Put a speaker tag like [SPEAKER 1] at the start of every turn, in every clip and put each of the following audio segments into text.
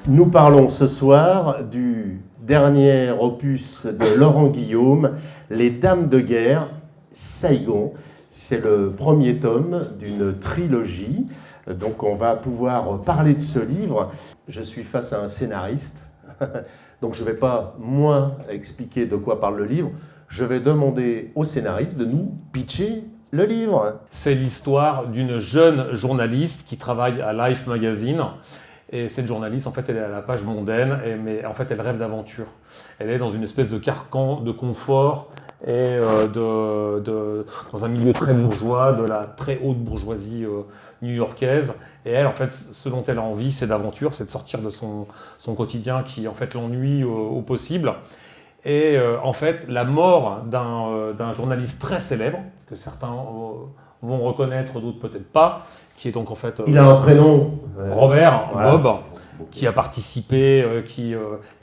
[SPEAKER 1] Nous parlons ce soir du dernier opus de Laurent Guillaume, Les Dames de guerre, Saigon. C'est le premier tome d'une trilogie, donc on va pouvoir parler de ce livre. Je suis face à un scénariste, donc je ne vais pas, moi, expliquer de quoi parle le livre. Je vais demander au scénariste de nous pitcher le livre.
[SPEAKER 2] C'est l'histoire d'une jeune journaliste qui travaille à Life Magazine. Et cette journaliste, en fait, elle est à la page mondaine, mais en fait, elle rêve d'aventure. Elle est dans une espèce de carcan de confort et dans un milieu très bourgeois, de la très haute bourgeoisie new-yorkaise. Et elle, en fait, ce dont elle a envie, c'est d'aventure, c'est de sortir de son quotidien qui, en fait, l'ennuie au possible. Et en fait, la mort d'un journaliste très célèbre, que certains vont reconnaître, d'autres peut-être pas, qui est donc en fait...
[SPEAKER 1] Il a un prénom.
[SPEAKER 2] Robert,
[SPEAKER 1] voilà.
[SPEAKER 2] Bob, qui a participé, qui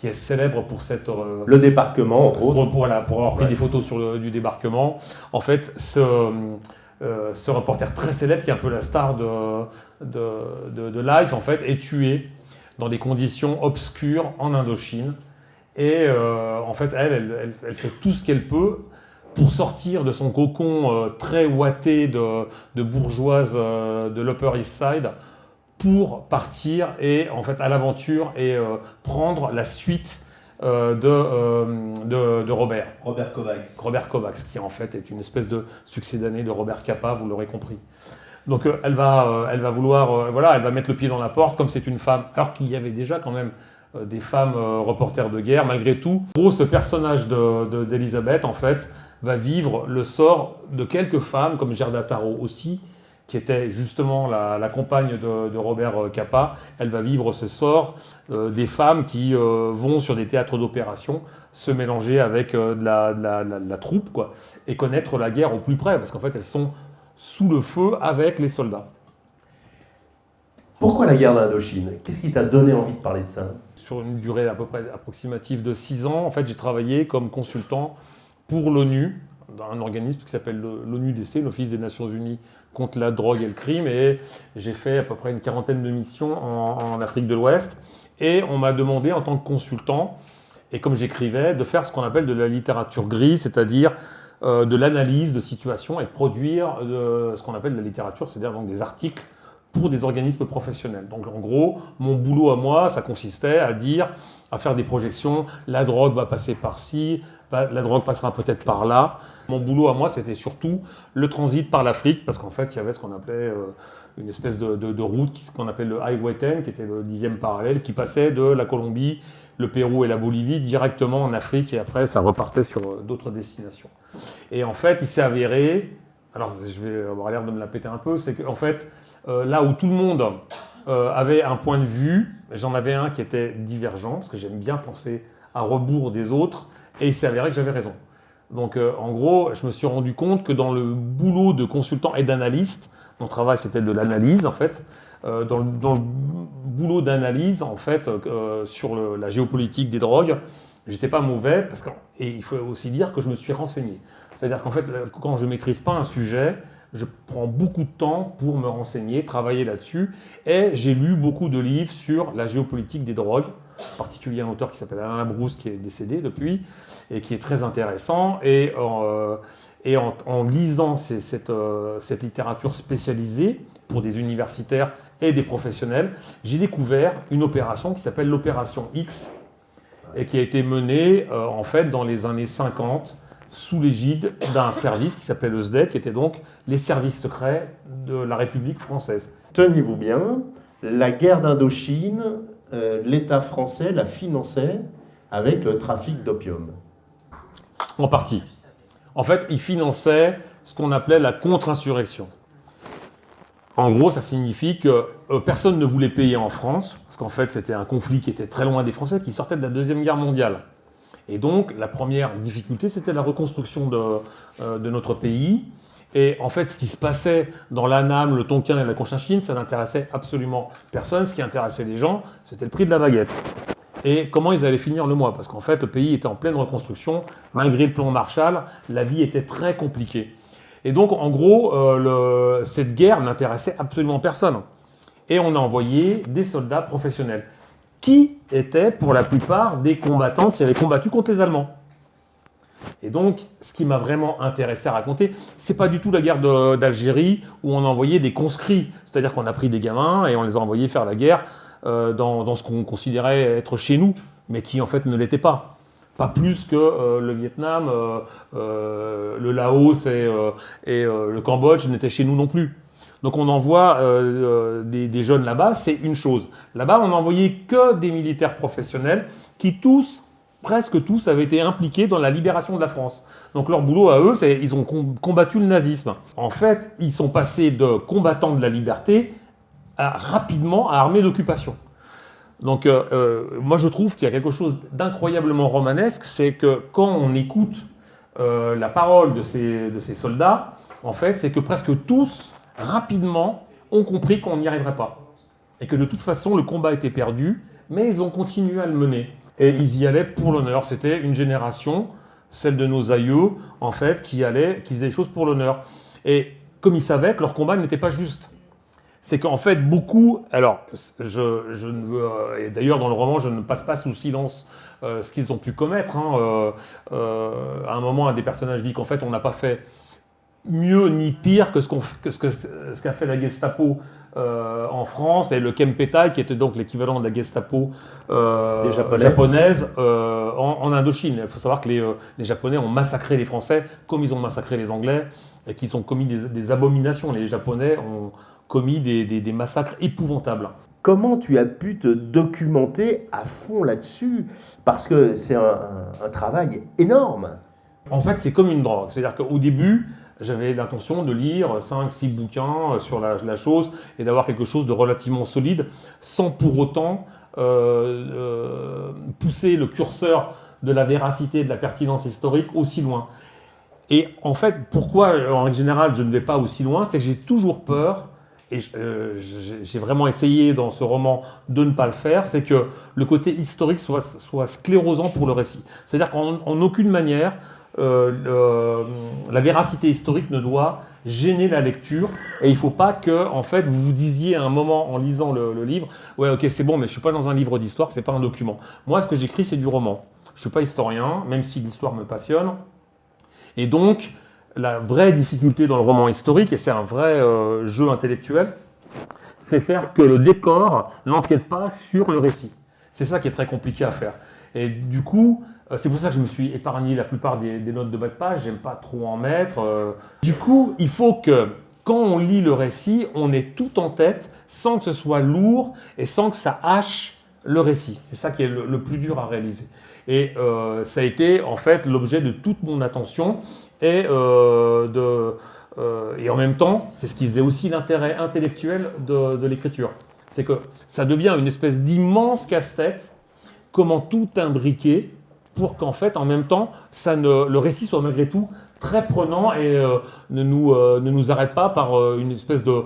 [SPEAKER 2] est célèbre pour cette...
[SPEAKER 1] le débarquement, entre autres.
[SPEAKER 2] Pour avoir pris des photos du débarquement. En fait, ce reporter très célèbre, qui est un peu la star de Life, en fait, est tué dans des conditions obscures en Indochine. Et en fait, elle fait tout ce qu'elle peut pour sortir de son cocon très ouaté de bourgeoise de l'Upper East Side, pour partir et en fait à l'aventure et prendre la suite de Robert.
[SPEAKER 1] Robert Kovacs.
[SPEAKER 2] Robert Kovacs, qui en fait est une espèce de succédané de Robert Capa, vous l'aurez compris. Donc elle va vouloir, elle va mettre le pied dans la porte, comme c'est une femme, alors qu'il y avait déjà quand même des femmes reporters de guerre, malgré tout. En gros, ce personnage d'Elisabeth, en fait, va vivre le sort de quelques femmes, comme Gerda Taro aussi, qui était justement la compagne de Robert Capa. Elle va vivre ce sort des femmes qui vont sur des théâtres d'opération se mélanger avec de la troupe, quoi, et connaître la guerre au plus près, parce qu'en fait, elles sont sous le feu avec les soldats.
[SPEAKER 1] Pourquoi la guerre d'Indochine? Qu'est-ce qui t'a donné envie de parler de ça?
[SPEAKER 2] Sur une durée à peu près approximative de 6 ans, en fait, j'ai travaillé comme consultant pour l'ONU, dans un organisme qui s'appelle l'ONUDC, l'Office des Nations Unies contre la drogue et le crime, et j'ai fait à peu près une quarantaine de missions en Afrique de l'Ouest, et on m'a demandé en tant que consultant, et comme j'écrivais, de faire ce qu'on appelle de la littérature grise, c'est-à-dire de l'analyse de situation et de produire ce qu'on appelle de la littérature, c'est-à-dire donc des articles pour des organismes professionnels. Donc en gros, mon boulot à moi, ça consistait à faire des projections, la drogue va passer par-ci, la drogue passera peut-être par là. Mon boulot à moi, c'était surtout le transit par l'Afrique, parce qu'en fait, il y avait ce qu'on appelait une espèce de route qu'on appelle le Highway 10, qui était le 10e parallèle, qui passait de la Colombie, le Pérou et la Bolivie directement en Afrique, et après, ça repartait sur d'autres destinations. Et en fait, il s'est avéré, alors je vais avoir l'air de me la péter un peu, c'est qu'en fait, là où tout le monde avait un point de vue, j'en avais un qui était divergent, parce que j'aime bien penser à rebours des autres, et il s'est avéré que j'avais raison. Donc en gros, je me suis rendu compte que dans le boulot de consultant et d'analyste, mon travail c'était de l'analyse en fait, dans le boulot d'analyse en fait sur la géopolitique des drogues, j'étais pas mauvais, et il faut aussi dire que je me suis renseigné. C'est-à-dire qu'en fait, quand je maîtrise pas un sujet, je prends beaucoup de temps pour me renseigner, travailler là-dessus, et j'ai lu beaucoup de livres sur la géopolitique des drogues, en particulier un auteur qui s'appelle Alain Labrousse, qui est décédé depuis, et qui est très intéressant. Et en lisant cette littérature spécialisée pour des universitaires et des professionnels, j'ai découvert une opération qui s'appelle l'opération X, et qui a été menée en fait dans les années 50, sous l'égide d'un service qui s'appelait le SDEC, qui était donc les services secrets de la République française.
[SPEAKER 1] Tenez-vous bien, la guerre d'Indochine, l'État français la finançait avec le trafic d'opium.
[SPEAKER 2] En partie. En fait, il finançait ce qu'on appelait la contre-insurrection. En gros, ça signifie que personne ne voulait payer en France, parce qu'en fait, c'était un conflit qui était très loin des Français, qui sortait de la Deuxième Guerre mondiale. Et donc, la première difficulté, c'était la reconstruction de notre pays. Et en fait, ce qui se passait dans l'Annam, le Tonkin et la Cochinchine, ça n'intéressait absolument personne. Ce qui intéressait les gens, c'était le prix de la baguette. Et comment ils allaient finir le mois. Parce qu'en fait, le pays était en pleine reconstruction. Malgré le plan Marshall, la vie était très compliquée. Et donc, en gros, cette guerre n'intéressait absolument personne. Et on a envoyé des soldats professionnels qui étaient pour la plupart des combattants qui avaient combattu contre les Allemands. Et donc, ce qui m'a vraiment intéressé à raconter, c'est pas du tout la guerre d'Algérie où on envoyait des conscrits, c'est-à-dire qu'on a pris des gamins et on les a envoyés faire la guerre dans ce qu'on considérait être chez nous, mais qui en fait ne l'était pas. Pas plus que le Vietnam, le Laos et le Cambodge n'étaient chez nous non plus. Donc on envoie des jeunes là-bas, c'est une chose. Là-bas, on n'envoyait que des militaires professionnels qui presque tous, avaient été impliqués dans la libération de la France. Donc leur boulot à eux, c'est ils ont combattu le nazisme. En fait, ils sont passés de combattants de la liberté rapidement à armée d'occupation. Donc moi je trouve qu'il y a quelque chose d'incroyablement romanesque, c'est que quand on écoute la parole de ces soldats, en fait, c'est que presque tous, rapidement, ont compris qu'on n'y arriverait pas. Et que de toute façon, le combat était perdu, mais ils ont continué à le mener. Et ils y allaient pour l'honneur. C'était une génération, celle de nos aïeux, en fait, qui faisait les choses pour l'honneur. Et comme ils savaient que leur combat n'était pas juste. C'est qu'en fait, beaucoup... Alors, je ne veux... et d'ailleurs, dans le roman, je ne passe pas sous silence ce qu'ils ont pu commettre. À un moment, un des personnages dit qu'en fait, on n'a pas fait mieux ni pire que ce qu'a fait la Gestapo en France, et le Kempeitai, qui était donc l'équivalent de la Gestapo japonaise en Indochine. Il faut savoir que les Japonais ont massacré les Français comme ils ont massacré les Anglais, et qu'ils ont commis des abominations. Les Japonais ont commis des massacres épouvantables.
[SPEAKER 1] Comment tu as pu te documenter à fond là-dessus? Parce que c'est un travail énorme.
[SPEAKER 2] En fait, c'est comme une drogue. C'est-à-dire qu'au début, j'avais l'intention de lire 5-6 bouquins sur la chose et d'avoir quelque chose de relativement solide, sans pour autant pousser le curseur de la véracité et de la pertinence historique aussi loin. Et en fait, pourquoi en général je ne vais pas aussi loin, c'est que j'ai toujours peur, et j'ai vraiment essayé dans ce roman de ne pas le faire, c'est que le côté historique soit sclérosant pour le récit. C'est-à-dire qu'en aucune manière, la véracité historique ne doit gêner la lecture, et il ne faut pas que en fait, vous vous disiez à un moment en lisant le livre « Ouais, ok, c'est bon, mais je ne suis pas dans un livre d'histoire, ce n'est pas un document. » Moi, ce que j'écris, c'est du roman. Je ne suis pas historien, même si l'histoire me passionne. Et donc, la vraie difficulté dans le roman historique, et c'est un vrai jeu intellectuel, c'est faire que le décor n'empiète pas sur le récit. C'est ça qui est très compliqué à faire. Et du coup, c'est pour ça que je me suis épargné la plupart des notes de bas de page, j'aime pas trop en mettre. Du coup, il faut que, quand on lit le récit, on ait tout en tête, sans que ce soit lourd et sans que ça hache le récit. C'est ça qui est le plus dur à réaliser. Et ça a été en fait l'objet de toute mon attention, et en même temps, c'est ce qui faisait aussi l'intérêt intellectuel de l'écriture. C'est que ça devient une espèce d'immense casse-tête, comment tout imbriquer pour qu'en fait, en même temps, le récit soit malgré tout très prenant et ne nous arrête pas par une espèce de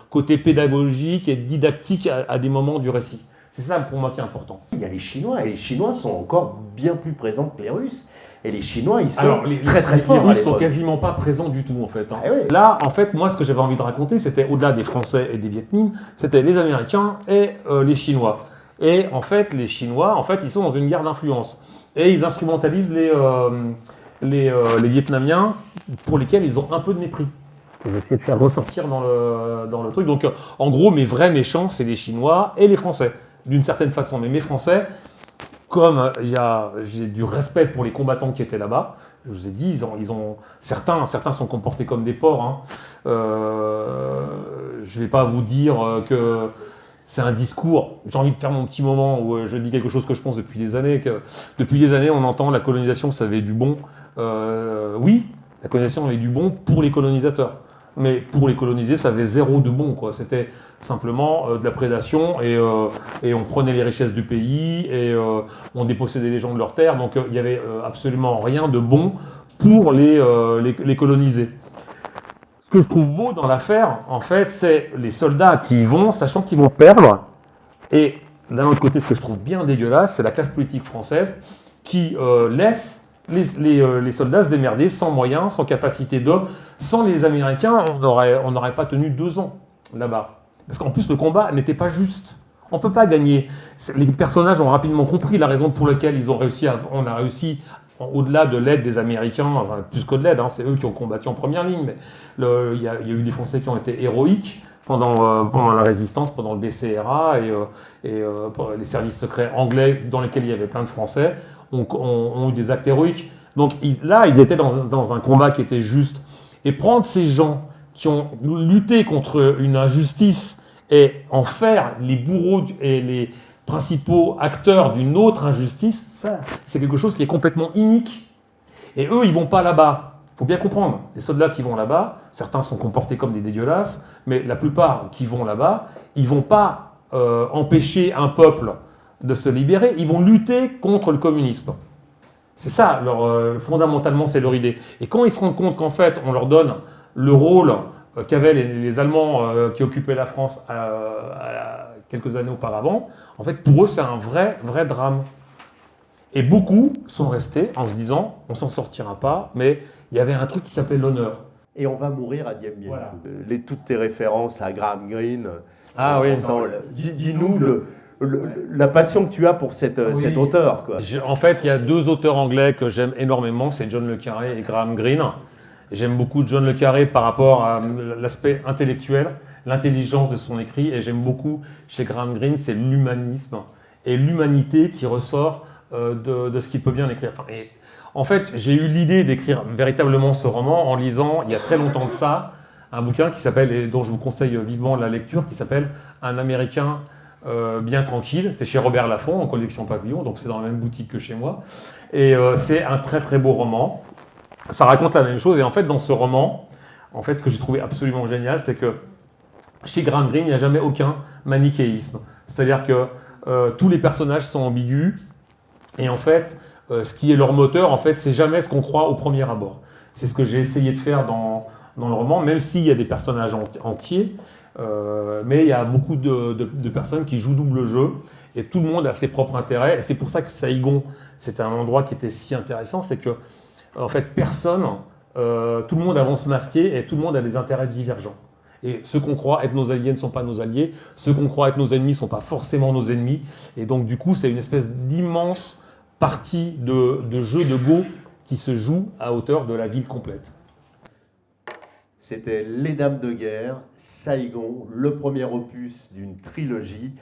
[SPEAKER 2] côté pédagogique et didactique à des moments du récit. C'est ça pour moi qui est important.
[SPEAKER 1] Il y a les Chinois, et les Chinois sont encore bien plus présents que les Russes. Et les Chinois, ils sont très forts.
[SPEAKER 2] Les Russes sont quasiment pas présents du tout, en fait.
[SPEAKER 1] Ah ouais.
[SPEAKER 2] Là, en fait, moi, ce que j'avais envie de raconter, c'était, au-delà des Français et des Viet Minh, c'était les Américains et les Chinois. Et en fait, les Chinois, en fait, ils sont dans une guerre d'influence. Et ils instrumentalisent les Vietnamiens, pour lesquels ils ont un peu de mépris. Ils essaient de faire ressortir dans le truc. Donc, en gros, mes vrais méchants, c'est les Chinois et les Français, d'une certaine façon. Mais mes Français, comme j'ai du respect pour les combattants qui étaient là-bas, je vous ai dit, certains sont comportés comme des porcs. Hein. Je ne vais pas vous dire que c'est un discours. J'ai envie de faire mon petit moment où je dis quelque chose que je pense depuis des années. Depuis des années, on entend la colonisation, ça avait du bon. Oui, la colonisation avait du bon pour les colonisateurs. Mais pour les coloniser, ça avait zéro de bon, quoi. C'était simplement de la prédation, et on prenait les richesses du pays, et on dépossédait les gens de leurs terres. Donc il n'y avait absolument rien de bon pour les coloniser. Ce que je trouve beau dans l'affaire, en fait, c'est les soldats qui y vont, sachant qu'ils vont perdre. Et d'un autre côté, ce que je trouve bien dégueulasse, c'est la classe politique française qui laisse les soldats se démerder sans moyens, sans capacité d'homme. Sans les Américains, on n'aurait pas tenu 2 ans là-bas. Parce qu'en plus, le combat n'était pas juste. On ne peut pas gagner. Les personnages ont rapidement compris la raison pour laquelle on a réussi, au-delà de l'aide des Américains, enfin, plus que de l'aide, hein, c'est eux qui ont combattu en première ligne, mais il y a eu des Français qui ont été héroïques pendant la résistance, pendant le BCRA, et les services secrets anglais, dans lesquels il y avait plein de Français, ont eu des actes héroïques. Donc là, ils étaient dans un combat qui était juste. Et prendre ces gens qui ont lutté contre une injustice et en faire les bourreaux et les principaux acteurs d'une autre injustice, ça, c'est quelque chose qui est complètement inique. Et eux, ils vont pas là-bas. Il faut bien comprendre, les soldats qui vont là-bas, certains sont comportés comme des dégueulasses, mais la plupart qui vont là-bas, ils vont pas empêcher un peuple de se libérer, ils vont lutter contre le communisme. C'est ça, fondamentalement, c'est leur idée. Et quand ils se rendent compte qu'en fait, on leur donne le rôle qu'avaient les Allemands qui occupaient la France quelques années auparavant, en fait, pour eux, c'est un vrai drame. Et beaucoup sont restés en se disant, on s'en sortira pas, mais il y avait un truc qui s'appelait l'honneur.
[SPEAKER 1] Et on va mourir à Dien Bien
[SPEAKER 2] Voilà.
[SPEAKER 1] Phu. Toutes tes références à Graham Greene.
[SPEAKER 2] Ah oui.
[SPEAKER 1] Dis-nous la passion que tu as pour cet auteur, quoi.
[SPEAKER 2] En fait, il y a deux auteurs anglais que j'aime énormément, c'est John le Carré et Graham Greene. J'aime beaucoup John le Carré par rapport à l'aspect intellectuel, l'intelligence de son écrit, et j'aime beaucoup chez Graham Greene, c'est l'humanisme et l'humanité qui ressort de ce qu'il peut bien écrire. En fait, j'ai eu l'idée d'écrire véritablement ce roman en lisant, il y a très longtemps de ça, un bouquin qui s'appelle, et dont je vous conseille vivement la lecture, qui s'appelle « Un Américain bien tranquille ». C'est chez Robert Laffont, en collection Papillon, donc c'est dans la même boutique que chez moi. Et c'est un très beau roman. Ça raconte la même chose. Et en fait, dans ce roman, en fait, ce que j'ai trouvé absolument génial, c'est que chez Graham Greene, il n'y a jamais aucun manichéisme. C'est-à-dire que tous les personnages sont ambigus. Et en fait, ce qui est leur moteur, en fait, c'est jamais ce qu'on croit au premier abord. C'est ce que j'ai essayé de faire dans le roman, même s'il y a des personnages entiers. Mais il y a beaucoup de personnes qui jouent double jeu. Et tout le monde a ses propres intérêts. Et c'est pour ça que Saïgon, c'était un endroit qui était si intéressant. C'est que, en fait, tout le monde avance masqué et tout le monde a des intérêts divergents. Et ceux qu'on croit être nos alliés ne sont pas nos alliés. Ceux qu'on croit être nos ennemis ne sont pas forcément nos ennemis. Et donc, du coup, c'est une espèce d'immense partie de jeu de Go qui se joue à hauteur de la ville complète.
[SPEAKER 1] C'était Les Dames de Guerre, Saïgon, le premier opus d'une trilogie.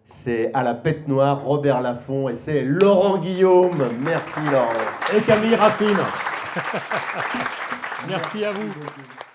[SPEAKER 1] C'est à la Bête Noire, Robert Laffont, et c'est Laurent Guillaume. Merci Laurent.
[SPEAKER 2] Et Camille Racine. Merci à vous.